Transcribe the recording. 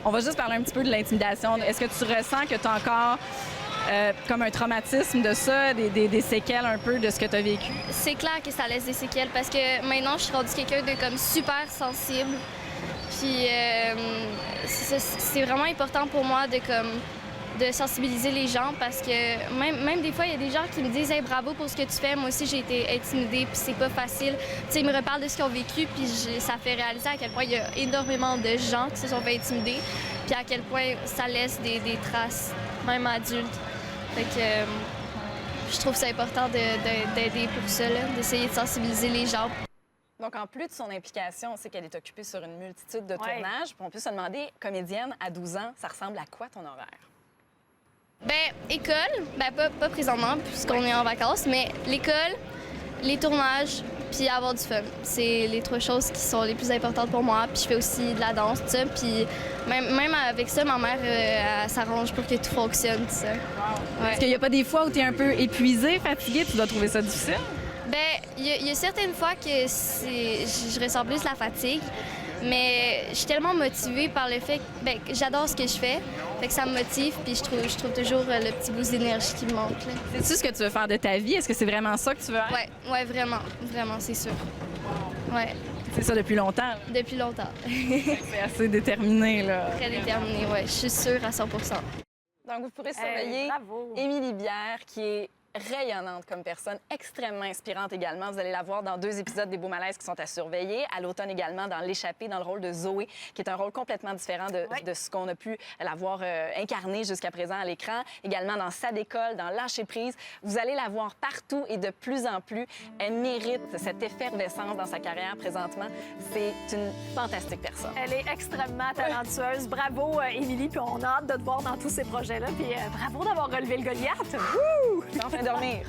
On va juste parler un petit peu de l'intimidation. Est-ce que tu ressens que tu as encore comme un traumatisme de ça, des séquelles un peu de ce que tu as vécu? C'est clair que ça laisse des séquelles parce que maintenant, je suis rendue quelqu'un de comme super sensible. Puis c'est vraiment important pour moi de sensibiliser les gens parce que même des fois, il y a des gens qui me disent hey, bravo pour ce que tu fais. Moi aussi, j'ai été intimidée, puis c'est pas facile. Tu sais, ils me reparlent de ce qu'ils ont vécu, puis ça fait réaliser à quel point il y a énormément de gens qui se sont fait intimider, puis à quel point ça laisse des traces, même adultes. Fait que je trouve ça important d'aider pour ça, d'essayer de sensibiliser les gens. Donc, en plus de son implication, on sait qu'elle est occupée sur une multitude de tournages. Puis on peut se demander, comédienne à 12 ans, ça ressemble à quoi ton horaire? Bien, école, pas présentement puisqu'on est en vacances, mais l'école, les tournages, puis avoir du fun. C'est les 3 choses qui sont les plus importantes pour moi. Puis je fais aussi de la danse, tout ça. Puis même avec ça, ma mère, elle s'arrange pour que tout fonctionne, tout ça. Ouais. Est-ce qu'il n'y a pas des fois où tu es un peu épuisée, fatiguée, tu dois trouver ça difficile? Bien, il y a certaines fois que je ressens plus la fatigue, mais je suis tellement motivée par le fait que j'adore ce que je fais. Fait que ça me motive, puis je trouve toujours le petit boost d'énergie qui me manque. C'est-tu ce que tu veux faire de ta vie? Est-ce que c'est vraiment ça que tu veux faire? Ouais, vraiment, c'est sûr. Ouais. C'est ça depuis longtemps? Là. Depuis longtemps. C'est assez déterminé, là. Très déterminée, ouais. Je suis sûre à 100%. Donc, vous pourrez surveiller Émilie Bière, qui est rayonnante comme personne, extrêmement inspirante également. Vous allez la voir dans 2 épisodes des Beaux Malaises qui sont à surveiller. À l'automne également, dans L'échappée, dans le rôle de Zoé, qui est un rôle complètement différent de ce qu'on a pu la voir incarner jusqu'à présent à l'écran. Également dans Sa décolle, dans Lâcher prise. Vous allez la voir partout et de plus en plus. Elle mérite cette effervescence dans sa carrière présentement. C'est une fantastique personne. Elle est extrêmement talentueuse. Bravo, Émilie, puis on a hâte de te voir dans tous ces projets-là. Puis bravo d'avoir relevé le Goliath. Enfin dormir.